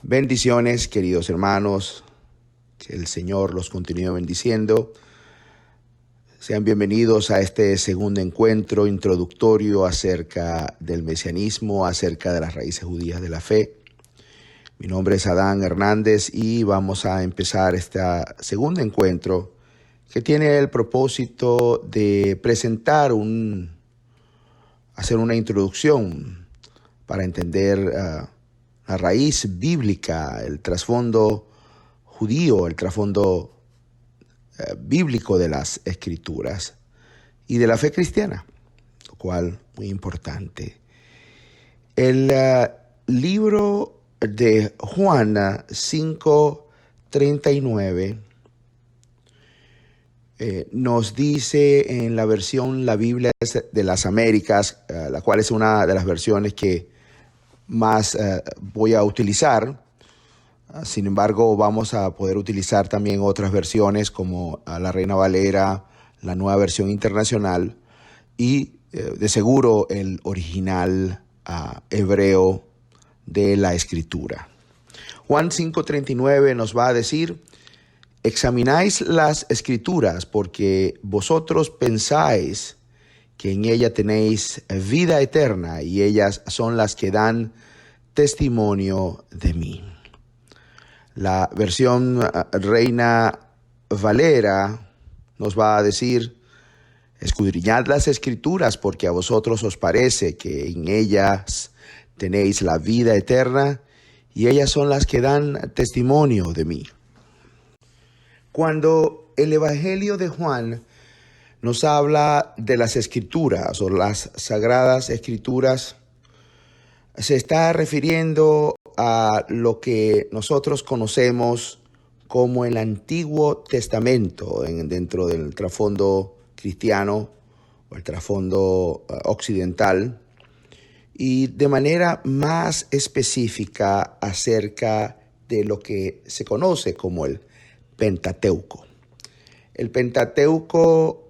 Bendiciones, queridos hermanos, que el Señor los continúe bendiciendo. Sean bienvenidos a este segundo encuentro introductorio acerca del mesianismo, acerca de las raíces judías de la fe. Mi nombre es Adán Hernández y vamos a empezar este segundo encuentro que tiene el propósito de hacer una introducción para entender la raíz bíblica, el trasfondo judío, el trasfondo bíblico de las Escrituras y de la fe cristiana, lo cual muy importante. El libro de Juan 5:39 nos dice en la versión La Biblia de las Américas, la cual es una de las versiones que más voy a utilizar. Sin embargo, vamos a poder utilizar también otras versiones como la Reina Valera, la Nueva Versión Internacional y de seguro el original hebreo de la Escritura. Juan 5:39 nos va a decir: examináis las Escrituras porque vosotros pensáis que en ella tenéis vida eterna y ellas son las que dan testimonio de mí. La versión Reina Valera nos va a decir: escudriñad las Escrituras porque a vosotros os parece que en ellas tenéis la vida eterna y ellas son las que dan testimonio de mí. Cuando el Evangelio de Juan nos habla de las Escrituras o las Sagradas Escrituras, se está refiriendo a lo que nosotros conocemos como el Antiguo Testamento dentro del trasfondo cristiano o el trasfondo occidental, y de manera más específica acerca de lo que se conoce como el Pentateuco. El Pentateuco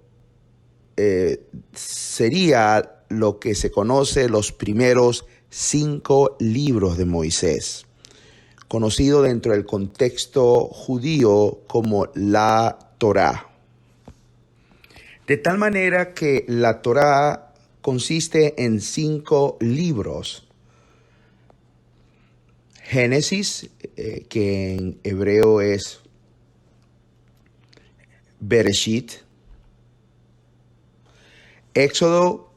sería lo que se conoce los primeros 5 libros de Moisés, conocido dentro del contexto judío como la Torá. De tal manera que la Torá consiste en 5 libros. Génesis, que en hebreo es Bereshit. Éxodo,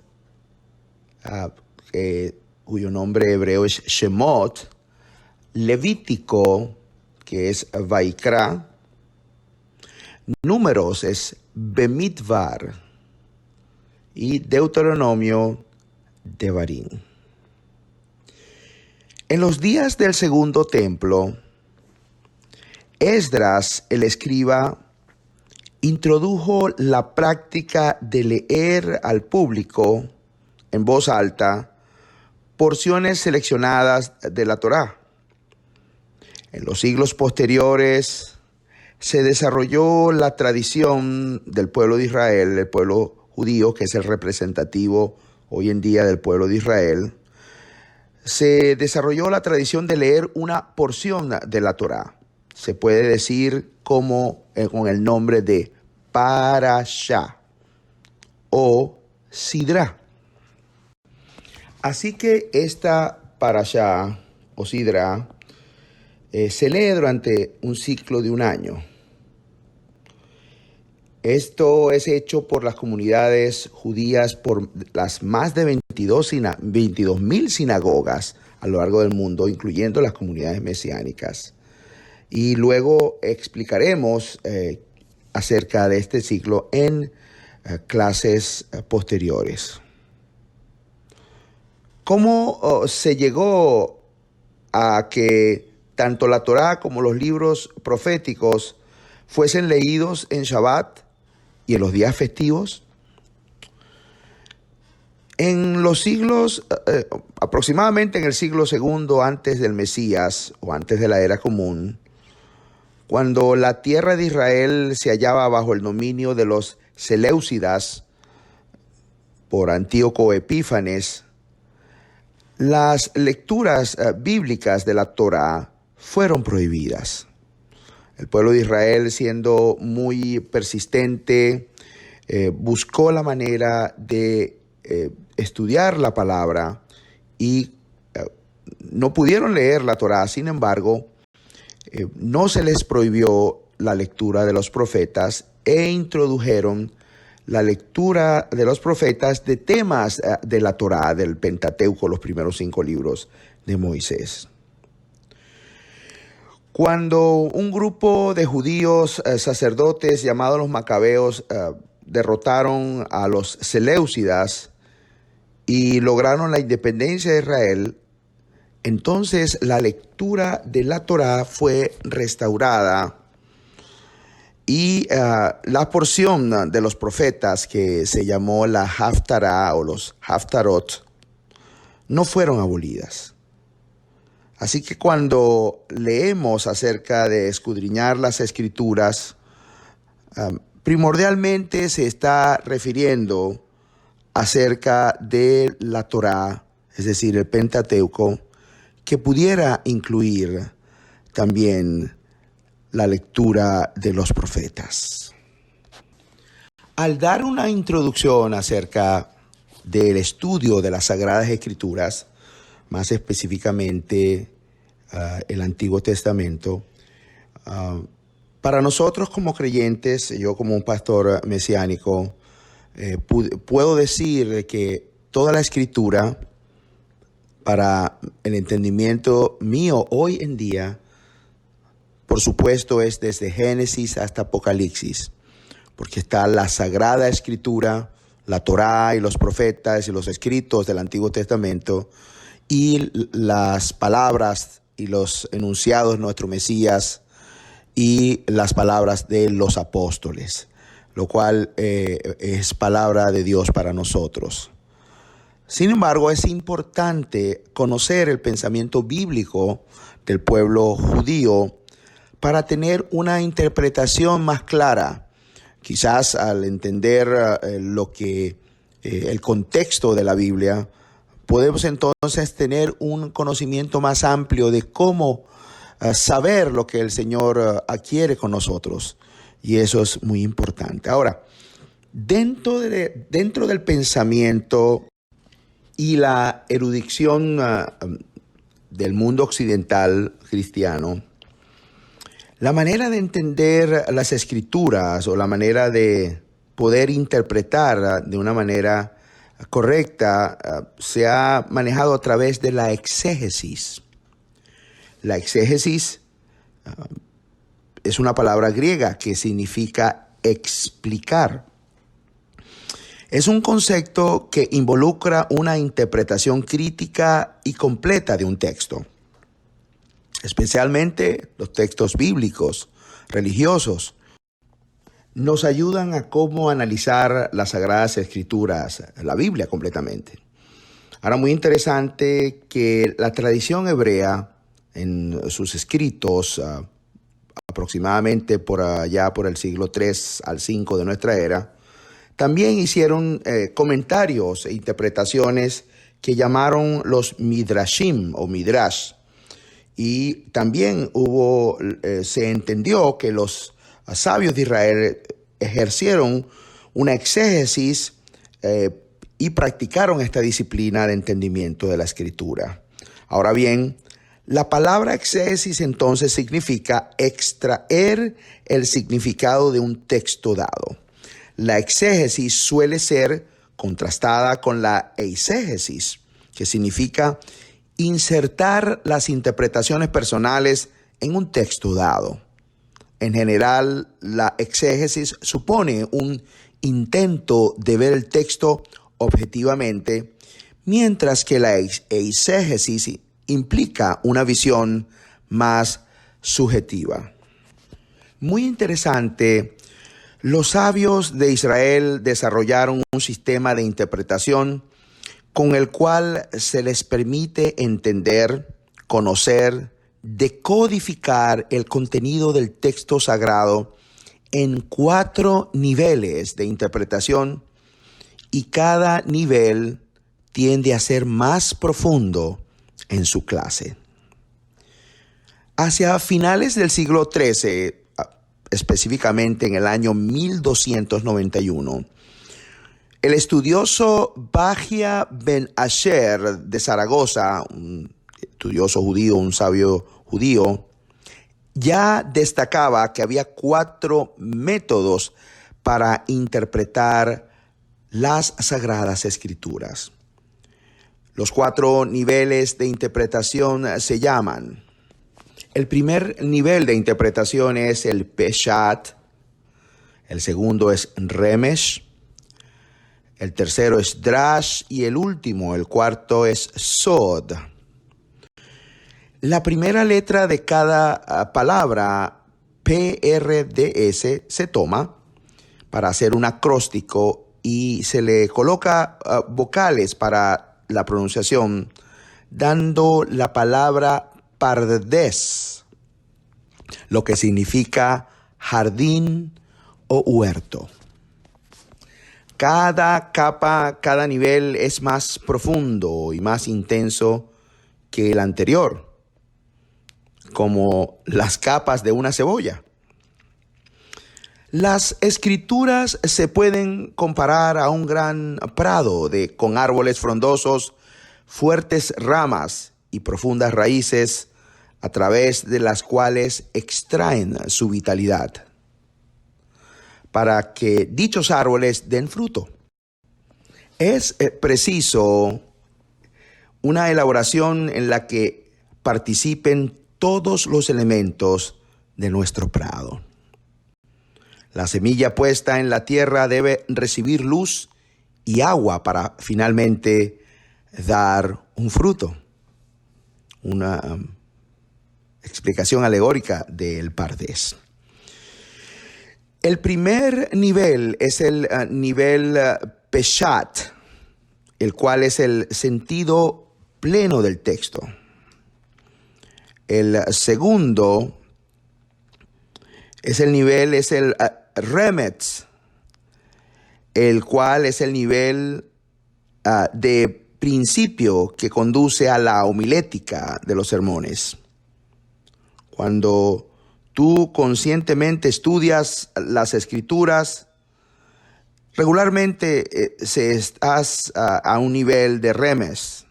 cuyo nombre hebreo es Shemot. Levítico, que es Vaikra. Números es Bemidbar. Y Deuteronomio, Devarim. En los días del segundo templo, Esdras, el escriba, introdujo la práctica de leer al público en voz alta porciones seleccionadas de la Torá. En los siglos posteriores se desarrolló la tradición del pueblo de Israel, el pueblo judío, que es el representativo hoy en día del pueblo de Israel. Se desarrolló la tradición de leer una porción de la Torá. Se puede decir como con el nombre de Parashá o Sidra. Así que esta Parashá o Sidra se lee durante un ciclo de un año. Esto es hecho por las comunidades judías, por las más de 22.000 sinagogas a lo largo del mundo, incluyendo las comunidades mesiánicas. Y luego explicaremos acerca de este ciclo en clases posteriores. ¿Cómo se llegó a que tanto la Torá como los libros proféticos fuesen leídos en Shabbat y en los días festivos? En los siglos, aproximadamente en el siglo segundo antes del Mesías o antes de la era común, cuando la tierra de Israel se hallaba bajo el dominio de los Seleucidas por Antíoco Epífanes, las lecturas bíblicas de la Torá fueron prohibidas. El pueblo de Israel, siendo muy persistente, buscó la manera de estudiar la palabra y no pudieron leer la Torá. Sin embargo, no se les prohibió la lectura de los profetas e introdujeron la lectura de los profetas de temas de la Torá, del Pentateuco, los primeros 5 libros de Moisés. Cuando un grupo de judíos sacerdotes llamados los Macabeos derrotaron a los Seleucidas y lograron la independencia de Israel, entonces la lectura de la Torá fue restaurada y la porción de los profetas que se llamó la Haftará o los Haftarot no fueron abolidas. Así que cuando leemos acerca de escudriñar las Escrituras, primordialmente se está refiriendo acerca de la Torá, es decir, el Pentateuco, que pudiera incluir también la lectura de los profetas. Al dar una introducción acerca del estudio de las Sagradas Escrituras, más específicamente el Antiguo Testamento, para nosotros como creyentes, yo como un pastor mesiánico, puedo decir que toda la Escritura, para el entendimiento mío hoy en día, por supuesto es desde Génesis hasta Apocalipsis, porque está la Sagrada Escritura, la Torá y los profetas y los escritos del Antiguo Testamento, y las palabras y los enunciados de nuestro Mesías y las palabras de los apóstoles, lo cual es palabra de Dios para nosotros. Sin embargo, es importante conocer el pensamiento bíblico del pueblo judío para tener una interpretación más clara. Quizás al entender el contexto de la Biblia, podemos entonces tener un conocimiento más amplio de cómo saber lo que el Señor quiere con nosotros. Y eso es muy importante. Ahora, dentro del pensamiento y la erudición del mundo occidental cristiano, la manera de entender las Escrituras o la manera de poder interpretar de una manera correcta se ha manejado a través de la exégesis. La exégesis es una palabra griega que significa explicar. Es un concepto que involucra una interpretación crítica y completa de un texto, especialmente los textos bíblicos, religiosos. Nos ayudan a cómo analizar las Sagradas Escrituras, la Biblia completamente. Ahora, muy interesante que la tradición hebrea en sus escritos, aproximadamente por allá por el siglo III al V de nuestra era, también hicieron comentarios e interpretaciones que llamaron los Midrashim o Midrash. Y también se entendió que los sabios de Israel ejercieron una exégesis y practicaron esta disciplina de entendimiento de la Escritura. Ahora bien, la palabra exégesis entonces significa extraer el significado de un texto dado. La exégesis suele ser contrastada con la eisegesis, que significa insertar las interpretaciones personales en un texto dado. En general, la exégesis supone un intento de ver el texto objetivamente, mientras que la eisegesis implica una visión más subjetiva. Muy interesante, los sabios de Israel desarrollaron un sistema de interpretación con el cual se les permite entender, conocer, decodificar el contenido del texto sagrado en 4 niveles de interpretación, y cada nivel tiende a ser más profundo en su clase. Hacia finales del siglo XIII, específicamente en el año 1291, el estudioso Bahia ben Asher de Zaragoza, un estudioso judío, un sabio judío, ya destacaba que había 4 métodos para interpretar las Sagradas Escrituras. Los 4 niveles de interpretación se llaman: el primer nivel de interpretación es el Peshat, el segundo es Remesh, el tercero es Drash y el último, el cuarto, es Sod. La primera letra de cada palabra PRDS se toma para hacer un acróstico y se le coloca vocales para la pronunciación, dando la palabra Pardes, lo que significa jardín o huerto. Cada capa, cada nivel es más profundo y más intenso que el anterior, como las capas de una cebolla. Las escrituras se pueden comparar a un gran prado con árboles frondosos, fuertes ramas y profundas raíces a través de las cuales extraen su vitalidad para que dichos árboles den fruto. Es preciso una elaboración en la que participen todos los elementos de nuestro prado. La semilla puesta en la tierra debe recibir luz y agua para finalmente dar un fruto. Una explicación alegórica del Pardes. El primer nivel es el nivel Peshat, el cual es el sentido pleno del texto. El segundo es el Remetz, el cual es el nivel de principio que conduce a la homilética de los sermones. Cuando tú conscientemente estudias las Escrituras, regularmente estás a un nivel de Remes.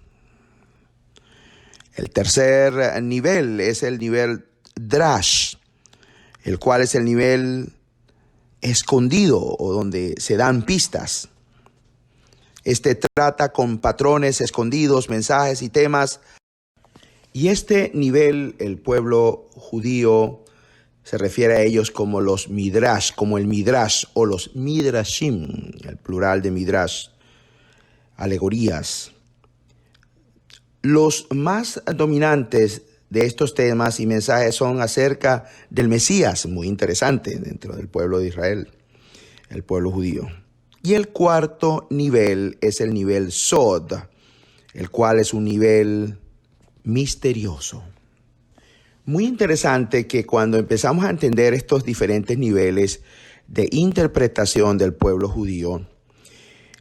El tercer nivel es el nivel Drash, el cual es el nivel escondido o donde se dan pistas. Este trata con patrones escondidos, mensajes y temas. Y este nivel, el pueblo judío se refiere a ellos como los Midrash, como el Midrash o los Midrashim, el plural de Midrash, alegorías. Los más dominantes de estos temas y mensajes son acerca del Mesías, muy interesante dentro del pueblo de Israel, el pueblo judío. Y el cuarto nivel es el nivel Sod, el cual es un nivel misterioso. Muy interesante que cuando empezamos a entender estos diferentes niveles de interpretación del pueblo judío,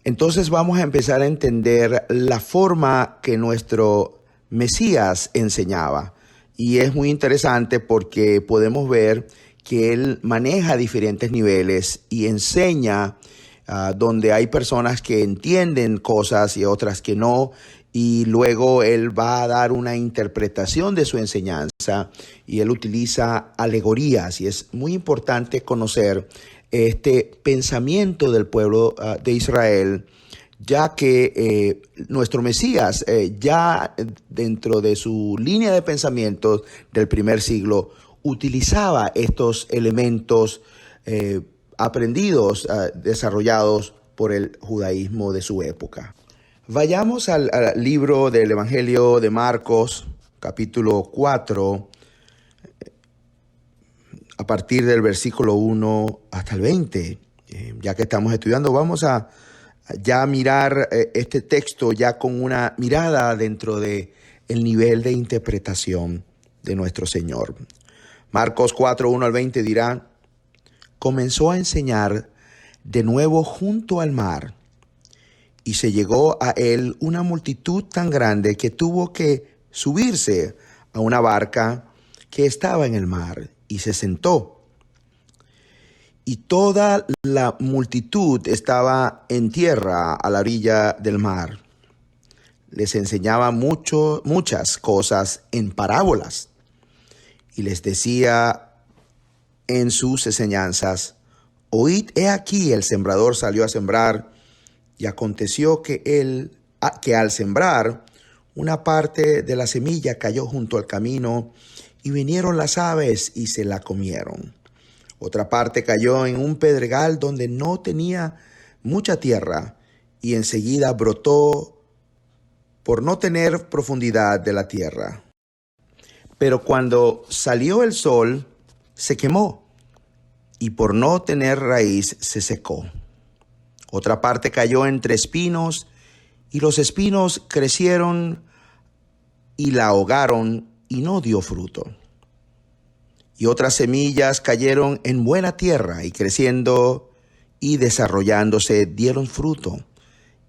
entonces vamos a empezar a entender la forma que nuestro Mesías enseñaba. Y es muy interesante porque podemos ver que él maneja diferentes niveles y enseña donde hay personas que entienden cosas y otras que no. Y luego él va a dar una interpretación de su enseñanza y él utiliza alegorías. Y es muy importante conocer este pensamiento del pueblo de Israel, ya que nuestro Mesías, ya dentro de su línea de pensamientos del primer siglo, utilizaba estos elementos aprendidos, desarrollados por el judaísmo de su época. Vayamos al libro del Evangelio de Marcos, capítulo 4, a partir del versículo 1 hasta el 20. Ya que estamos estudiando, vamos a ya mirar este texto ya con una mirada dentro de el nivel de interpretación de nuestro Señor. Marcos 4, 1 al 20 dirá: comenzó a enseñar de nuevo junto al mar, y se llegó a él una multitud tan grande que tuvo que subirse a una barca que estaba en el mar, y se sentó. Y toda la multitud estaba en tierra a la orilla del mar. Les enseñaba muchas cosas en parábolas, y les decía en sus enseñanzas: oíd, he aquí el sembrador salió a sembrar, y aconteció que al sembrar, una parte de la semilla cayó junto al camino, y vinieron las aves y se la comieron. Otra parte cayó en un pedregal donde no tenía mucha tierra, y enseguida brotó por no tener profundidad de la tierra. Pero cuando salió el sol, se quemó, y por no tener raíz se secó. Otra parte cayó entre espinos, y los espinos crecieron y la ahogaron, y no dio fruto. Y otras semillas cayeron en buena tierra, y creciendo y desarrollándose dieron fruto,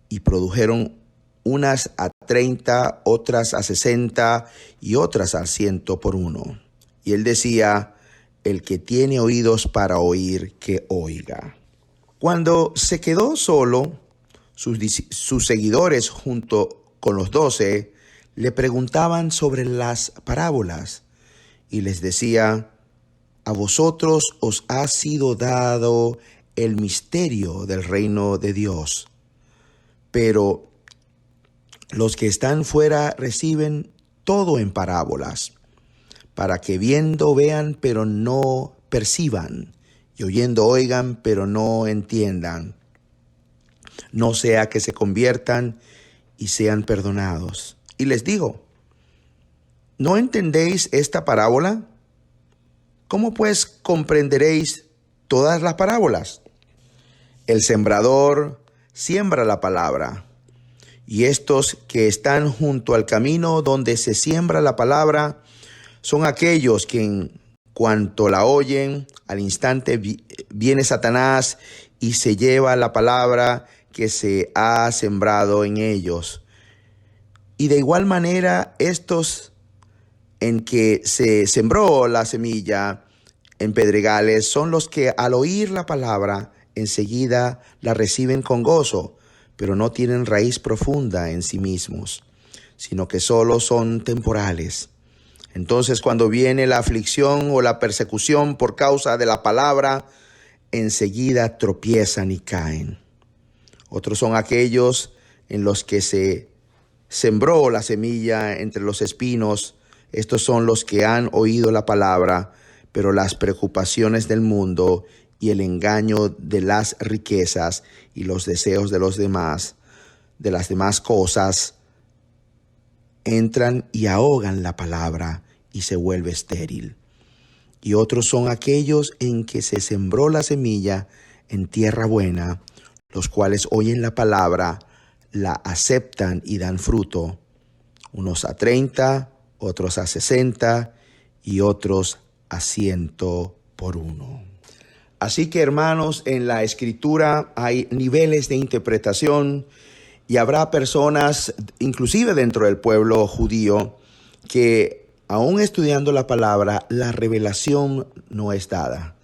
y produjeron unas a 30, otras a 60, y otras a 100 por uno. Y él decía: el que tiene oídos para oír, que oiga. Cuando se quedó solo, sus seguidores junto con los 12 le preguntaban sobre las parábolas, y les decía: a vosotros os ha sido dado el misterio del reino de Dios, pero los que están fuera reciben todo en parábolas, para que viendo vean, pero no perciban, y oyendo oigan, pero no entiendan, no sea que se conviertan y sean perdonados. Y les digo: ¿no entendéis esta parábola? ¿Cómo pues comprenderéis todas las parábolas? El sembrador siembra la palabra, y estos que están junto al camino donde se siembra la palabra son aquellos que en cuanto la oyen, al instante viene Satanás y se lleva la palabra que se ha sembrado en ellos. Y de igual manera, estos en que se sembró la semilla en pedregales son los que al oír la palabra enseguida la reciben con gozo, pero no tienen raíz profunda en sí mismos, sino que solo son temporales. Entonces, cuando viene la aflicción o la persecución por causa de la palabra, enseguida tropiezan y caen. Otros son aquellos en los que se sembró la semilla entre los espinos. Estos son los que han oído la palabra, pero las preocupaciones del mundo y el engaño de las riquezas y los deseos de las demás cosas, entran y ahogan la palabra y se vuelve estéril. Y otros son aquellos en que se sembró la semilla en tierra buena, los cuales oyen la palabra, la aceptan y dan fruto, unos a 30, otros a 60 y otros a 100 por uno. Así que, hermanos, en la Escritura hay niveles de interpretación, y habrá personas, inclusive dentro del pueblo judío, que aún estudiando la palabra, la revelación no es dada.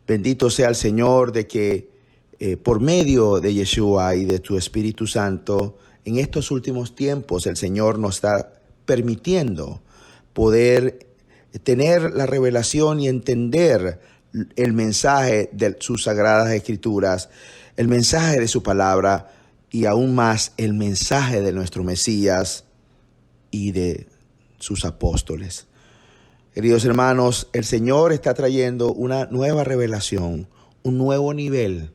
Bendito sea el Señor de que por medio de Yeshua y de tu Espíritu Santo, en estos últimos tiempos el Señor nos está permitiendo poder tener la revelación y entender el mensaje de sus sagradas escrituras, el mensaje de su palabra, y aún más el mensaje de nuestro Mesías y de sus apóstoles. Queridos hermanos, el Señor está trayendo una nueva revelación, un nuevo nivel,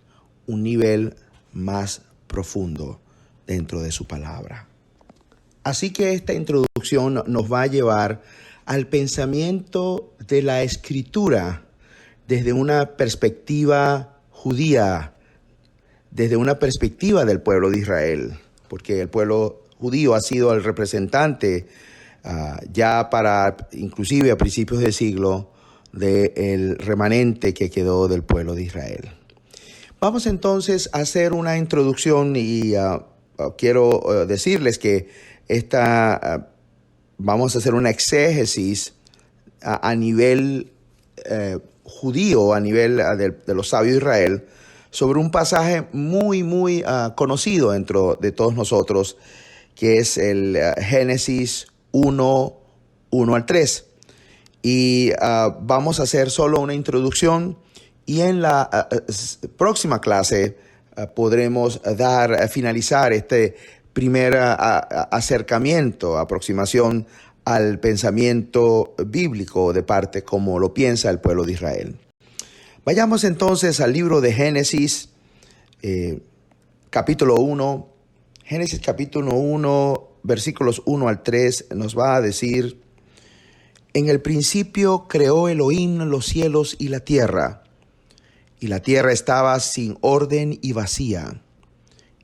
un nivel más profundo dentro de su palabra. Así que esta introducción nos va a llevar al pensamiento de la Escritura desde una perspectiva judía, desde una perspectiva del pueblo de Israel, porque el pueblo judío ha sido el representante ya para, inclusive a principios del siglo, del remanente que quedó del pueblo de Israel. Vamos entonces a hacer una introducción y quiero decirles que vamos a hacer una exégesis a nivel judío, a nivel de los sabios de Israel, sobre un pasaje muy conocido dentro de todos nosotros, que es el Génesis 1 al 3. Y vamos a hacer solo una introducción, y en la próxima clase podremos finalizar este primer acercamiento, aproximación al pensamiento bíblico de parte como lo piensa el pueblo de Israel. Vayamos entonces al libro de Génesis, capítulo 1. Génesis capítulo 1, versículos 1 al 3, nos va a decir: en el principio creó Elohim los cielos y la tierra estaba sin orden y vacía,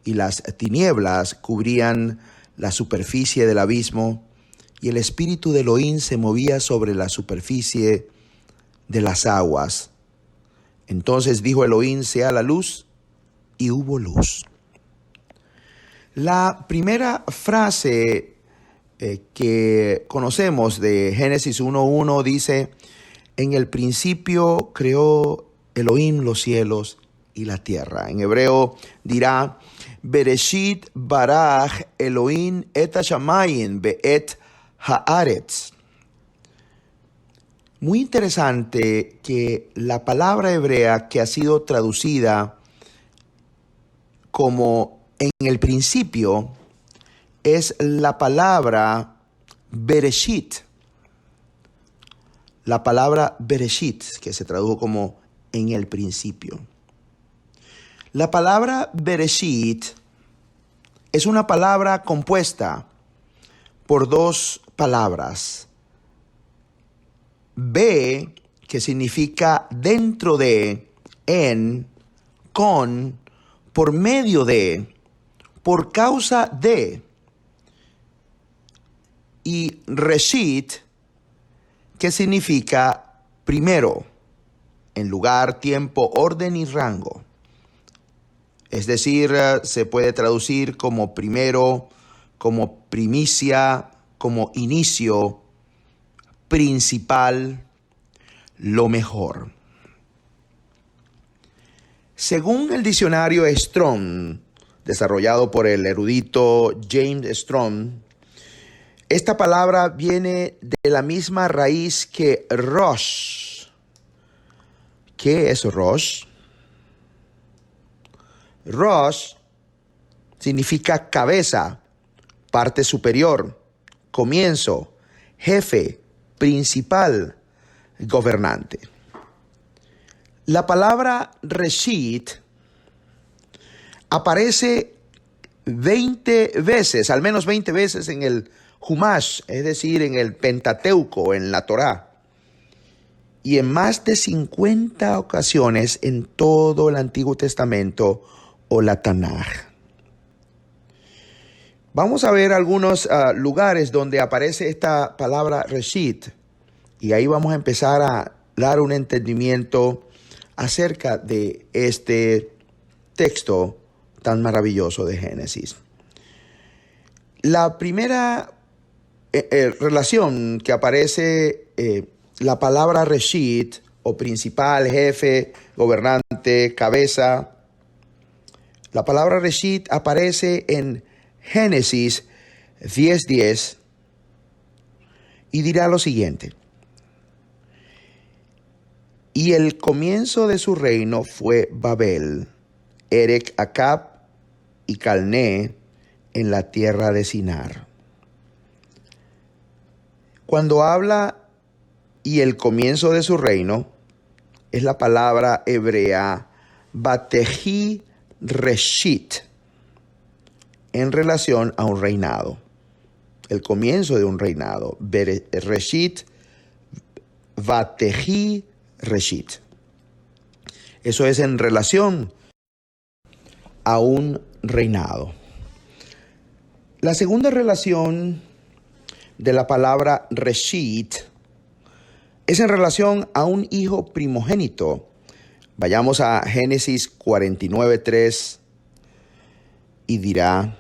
y las tinieblas cubrían la superficie del abismo, y el espíritu de Elohim se movía sobre la superficie de las aguas. Entonces dijo Elohim: sea la luz, y hubo luz. La primera frase que conocemos de Génesis 1:1 dice: en el principio creó Elohim los cielos y la tierra. En hebreo dirá: Bereshit baraj Elohim et hashamayim be'et haaretz. Muy interesante que la palabra hebrea que ha sido traducida como en el principio es la palabra Bereshit. La palabra Bereshit, que se tradujo como en el principio. La palabra Bereshit es una palabra compuesta por dos palabras. Be, que significa dentro de, en, con, por medio de, por causa de. Y Reshit, que significa primero, en lugar, tiempo, orden y rango. Es decir, se puede traducir como primero, como primicia, como inicio, principal, lo mejor. Según el diccionario Strong, desarrollado por el erudito James Strong, esta palabra viene de la misma raíz que Rosh. ¿Qué es Rosh? Rosh significa cabeza, parte superior, comienzo, jefe, principal, gobernante. La palabra Reshit aparece 20 veces, al menos 20 veces en el Humash, es decir, en el Pentateuco, en la Torá, y en más de 50 ocasiones en todo el Antiguo Testamento o la Tanaj. Vamos a ver algunos lugares donde aparece esta palabra Reshit, y ahí vamos a empezar a dar un entendimiento acerca de este texto tan maravilloso de Génesis. La primera relación que aparece la palabra Reshit, o principal, jefe, gobernante, cabeza. La palabra Reshit aparece en Génesis 10:10 y dirá lo siguiente: y el comienzo de su reino fue Babel, Erec Acab y Calné en la tierra de Sinar. Cuando habla y el comienzo de su reino, es la palabra hebrea Bateji Reshit, en relación a un reinado. El comienzo de un reinado. Reshit, Bateji Reshit. Eso es en relación a un reinado. La segunda relación de la palabra Reshit es en relación a un hijo primogénito. Vayamos a Génesis 49:3 y dirá: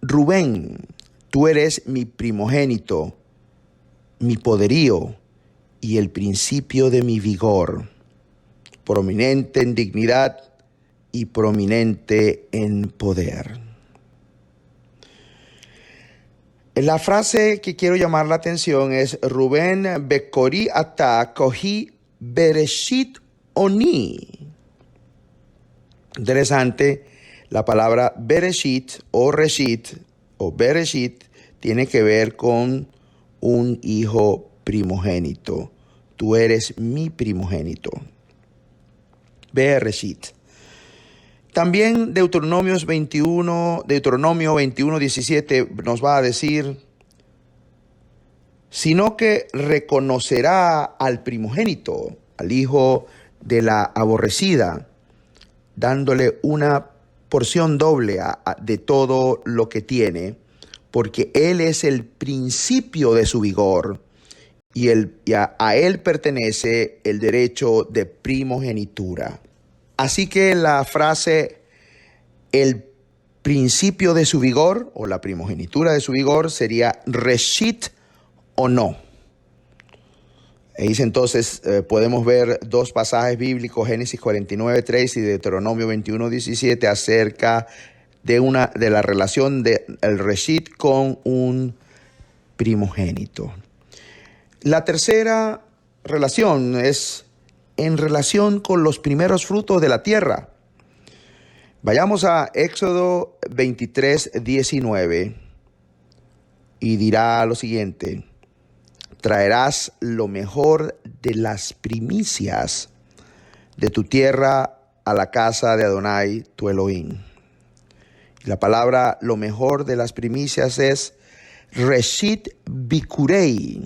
Rubén, tú eres mi primogénito, mi poderío y el principio de mi vigor, prominente en dignidad y prominente en poder. La frase que quiero llamar la atención es Rubén Bekori ata kohi bereshit oni. Interesante, la palabra bereshit o reshit o bereshit tiene que ver con un hijo primogénito. Tú eres mi primogénito. Bereshit. También Deuteronomio 21:17 nos va a decir, sino que reconocerá al primogénito, al hijo de la aborrecida, dándole una porción doble de todo lo que tiene, porque él es el principio de su vigor y a él pertenece el derecho de primogenitura. Así que la frase el principio de su vigor o la primogenitura de su vigor sería reshit o no. Ahí entonces podemos ver dos pasajes bíblicos, Génesis 49:3 y Deuteronomio 21:17, acerca de la relación del reshit con un primogénito. La tercera relación es en relación con los primeros frutos de la tierra. Vayamos a Éxodo 23:19 y dirá lo siguiente: traerás lo mejor de las primicias de tu tierra a la casa de Adonai, tu Elohim. La palabra lo mejor de las primicias es Reshit Bikurei.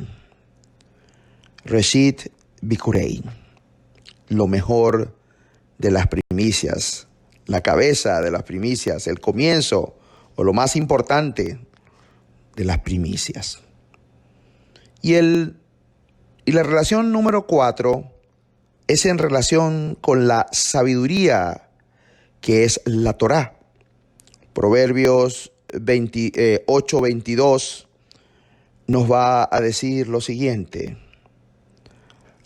Reshit Bikurei. Lo mejor de las primicias, la cabeza de las primicias, el comienzo o lo más importante de las primicias. Y la relación número 4 es en relación con la sabiduría que es la Torá. Proverbios 8:22 nos va a decir lo siguiente: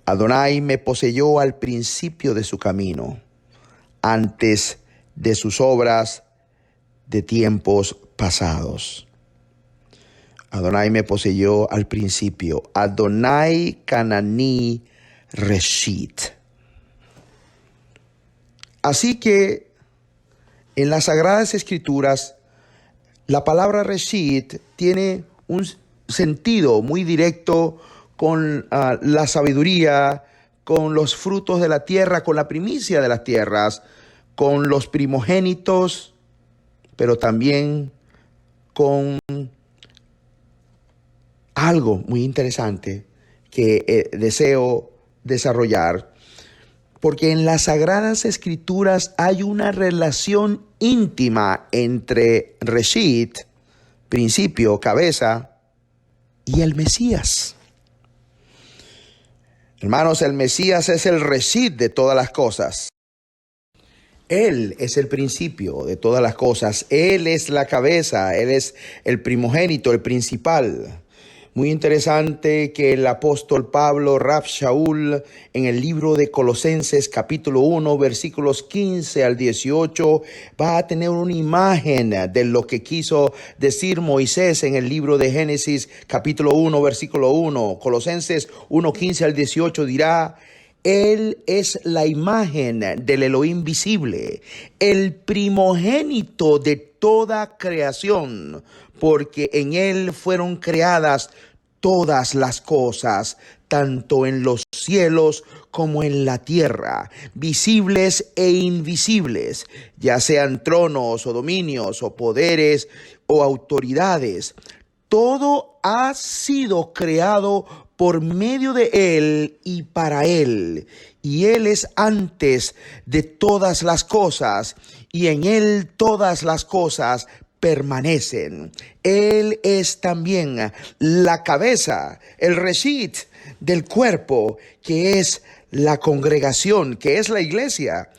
Adonai me poseyó al principio de su camino, antes de sus obras de tiempos pasados. Adonai me poseyó al principio. Adonai Kanani Reshit. Así que en las Sagradas Escrituras, la palabra Reshit tiene un sentido muy directo con la sabiduría, con los frutos de la tierra, con la primicia de las tierras, con los primogénitos, pero también con algo muy interesante que deseo desarrollar, porque en las Sagradas Escrituras hay una relación íntima entre Reshit, principio, cabeza, y el Mesías. Hermanos, el Mesías es el Reshit de todas las cosas. Él es el principio de todas las cosas. Él es la cabeza, Él es el primogénito, el principal. Muy interesante que el apóstol Pablo, Rav Shaul, en el libro de Colosenses capítulo 1, versículos 15 al 18, va a tener una imagen de lo que quiso decir Moisés en el libro de Génesis capítulo 1, versículo 1. Colosenses 1, 15 al 18 dirá: Él es la imagen del Elohim visible, el primogénito de toda creación, porque en Él fueron creadas todas las cosas, tanto en los cielos como en la tierra, visibles e invisibles, ya sean tronos o dominios o poderes o autoridades. Todo ha sido creado por medio de Él y para Él. Y Él es antes de todas las cosas, y en Él todas las cosas permanecen. Él es también la cabeza, el reshit del cuerpo, que es la congregación, que es la iglesia.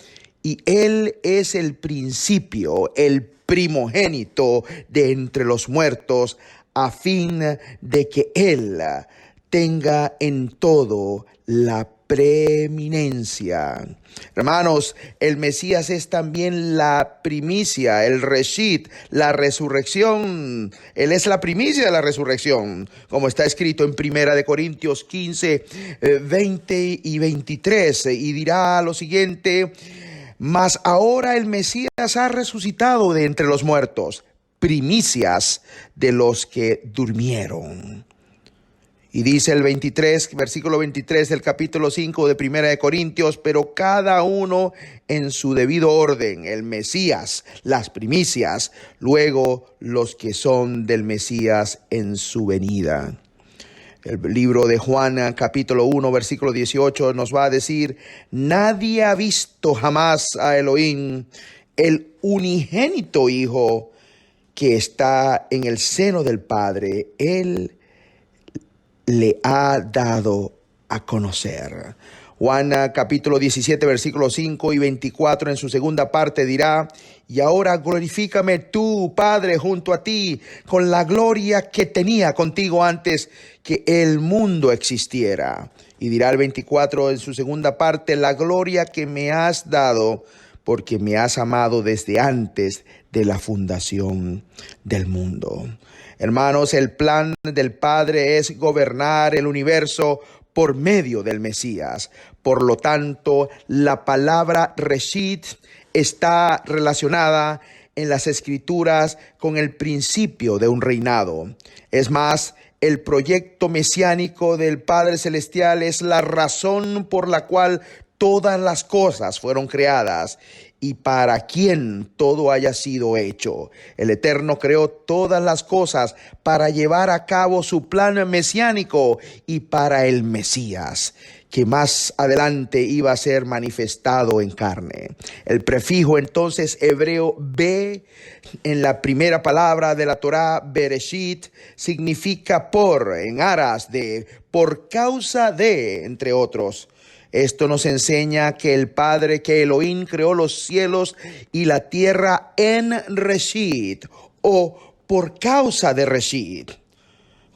Y Él es el principio, el primogénito de entre los muertos, a fin de que Él tenga en todo la preeminencia. Hermanos, el Mesías es también la primicia, el Reshit, la resurrección. Él es la primicia de la resurrección, como está escrito en 1 Corintios 15, 20 y 23. Y dirá lo siguiente: mas ahora el Mesías ha resucitado de entre los muertos, primicias de los que durmieron. Y dice el versículo 23 del capítulo 5 de 1 Corintios, pero cada uno en su debido orden, el Mesías, las primicias, luego los que son del Mesías en su venida. El libro de Juan, capítulo 1, versículo 18, nos va a decir: nadie ha visto jamás a Elohim, el unigénito Hijo que está en el seno del Padre. Él le ha dado a conocer. Juan capítulo 17, versículos 5 y 24 en su segunda parte dirá: y ahora glorifícame tú, Padre, junto a ti, con la gloria que tenía contigo antes que el mundo existiera. Y dirá el 24 en su segunda parte: la gloria que me has dado, porque me has amado desde antes de la fundación del mundo. Hermanos, el plan del Padre es gobernar el universo por medio del Mesías. Por lo tanto, la palabra Reshit está relacionada en las Escrituras con el principio de un reinado. Es más, el proyecto mesiánico del Padre Celestial es la razón por la cual todas las cosas fueron creadas y para quien todo haya sido hecho. El Eterno creó todas las cosas para llevar a cabo su plan mesiánico y para el Mesías, que más adelante iba a ser manifestado en carne. El prefijo entonces hebreo be en la primera palabra de la Torá, Bereshit, significa por, en aras de, por causa de, entre otros. Esto nos enseña que el Padre, que Elohim creó los cielos y la tierra en Reshit, o por causa de Reshit.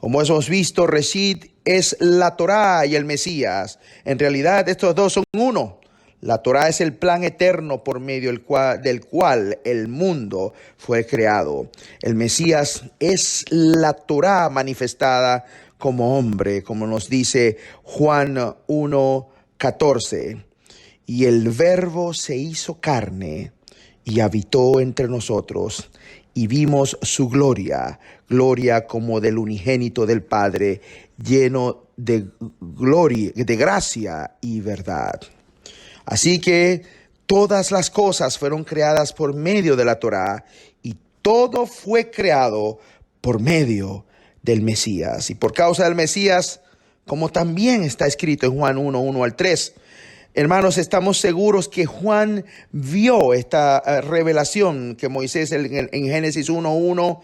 Como hemos visto, Reshit es la Torá y el Mesías. En realidad, estos dos son uno. La Torá es el plan eterno por medio del cual el mundo fue creado. El Mesías es la Torá manifestada como hombre, como nos dice Juan 1:14. Y el Verbo se hizo carne y habitó entre nosotros, y vimos su gloria, gloria como del unigénito del Padre, lleno de gloria, de gracia y verdad. Así que todas las cosas fueron creadas por medio de la Torá, y todo fue creado por medio del Mesías. Y por causa del Mesías, como también está escrito en Juan 1:1-3. Hermanos, estamos seguros que Juan vio esta revelación que Moisés en Génesis 1:1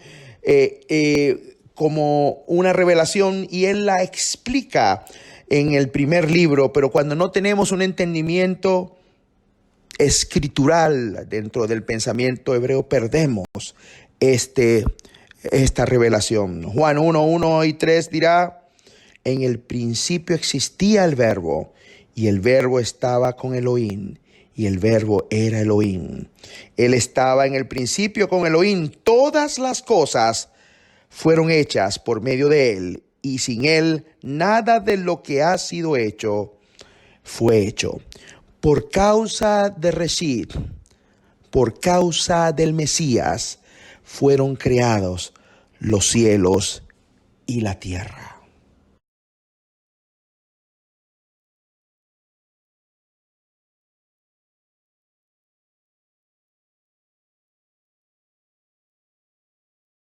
como una revelación, y él la explica en el primer libro, pero cuando no tenemos un entendimiento escritural dentro del pensamiento hebreo, perdemos esta revelación. Juan 1:1-3 dirá: en el principio existía el Verbo, y el Verbo estaba con Elohim, y el Verbo era Elohim. Él estaba en el principio con Elohim. Todas las cosas fueron hechas por medio de él, y sin él nada de lo que ha sido hecho fue hecho. Por causa de Reshit, por causa del Mesías, fueron creados los cielos y la tierra.